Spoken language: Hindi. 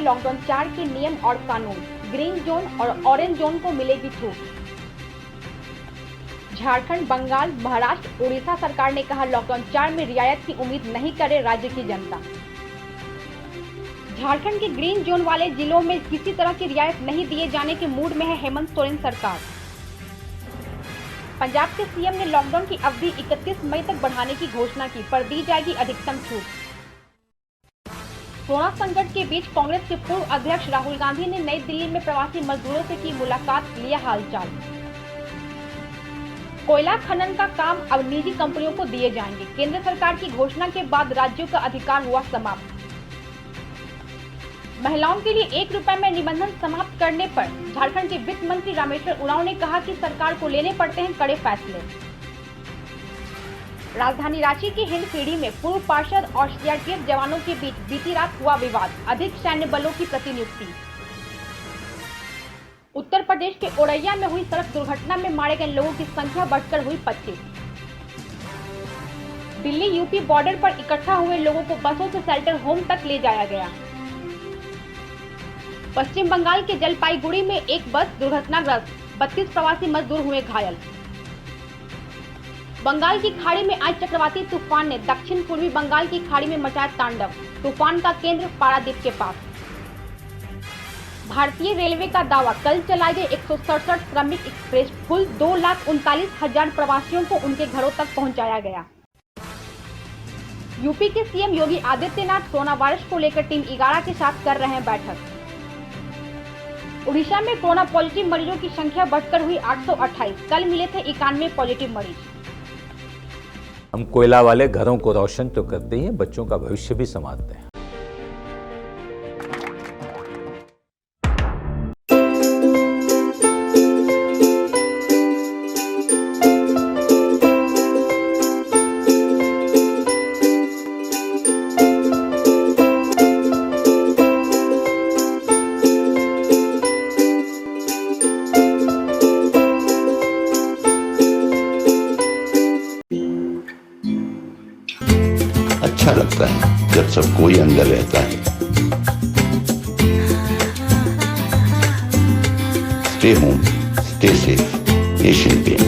लॉकडाउन 4 के नियम और कानून, ग्रीन जोन और ऑरेंज जोन को मिलेगी छूट। झारखंड, बंगाल, महाराष्ट्र, उड़ीसा सरकार ने कहा लॉकडाउन 4 में रियायत की उम्मीद नहीं करे राज्य की जनता। झारखंड के ग्रीन जोन वाले जिलों में किसी तरह की रियायत नहीं दिए जाने के मूड में है हेमंत सोरेन सरकार। पंजाब के सीएम ने लॉकडाउन की अवधि 31 मई तक बढ़ाने की घोषणा की, पर दी जाएगी अधिकतम छूट। कोरोना संकट के बीच कांग्रेस के पूर्व अध्यक्ष राहुल गांधी ने नई दिल्ली में प्रवासी मजदूरों से की मुलाकात, लिया हालचाल। कोयला खनन का काम अब निजी कंपनियों को दिए जाएंगे। केंद्र सरकार की घोषणा के बाद राज्यों का अधिकार हुआ समाप्त। महिलाओं के लिए 1 रुपए में निबंधन समाप्त करने पर झारखंड के वित्त मंत्री रामेश्वर उरांव ने कहा कि सरकार को लेने पड़ते हैं कड़े फैसले। राजधानी रांची की हिंदपीढ़ी में पूर्व पार्षद और सीआरपीएफ जवानों के बीच बीती रात हुआ विवाद, अधिक सैन्य बलों की प्रतिनियुक्ति। उत्तर प्रदेश के औरैया में हुई सड़क दुर्घटना में मारे गए लोगों की संख्या बढ़कर हुई 25। दिल्ली यूपी बॉर्डर पर इकट्ठा हुए लोगों को बसों से शेल्टर होम तक ले जाया गया। पश्चिम बंगाल के जलपाईगुड़ी में एक बस दुर्घटनाग्रस्त, 32 प्रवासी मजदूर हुए घायल। बंगाल की खाड़ी में आज चक्रवाती तूफान ने दक्षिण पूर्वी बंगाल की खाड़ी में मचाया तांडव, तूफान का केंद्र पारादीप के पास। भारतीय रेलवे का दावा, कल चलाए गए 167 श्रमिक एक्सप्रेस कुल 2,39,000 प्रवासियों को उनके घरों तक पहुंचाया गया। यूपी के CM Yogi Adityanath corona virus को लेकर टीम 11 के साथ कर रहे हैं बैठक। उड़ीसा में कोरोना पॉजिटिव मरीजों की संख्या बढ़कर हुई 828, कल मिले थे 91 पॉजिटिव मरीज। हम कोयला वाले घरों को रोशन तो करते हैं, बच्चों का भविष्य भी संवारते हैं। अच्छा लगता है जब सब कोई अंदर रहता है। Stay home, stay safe, Asian paint.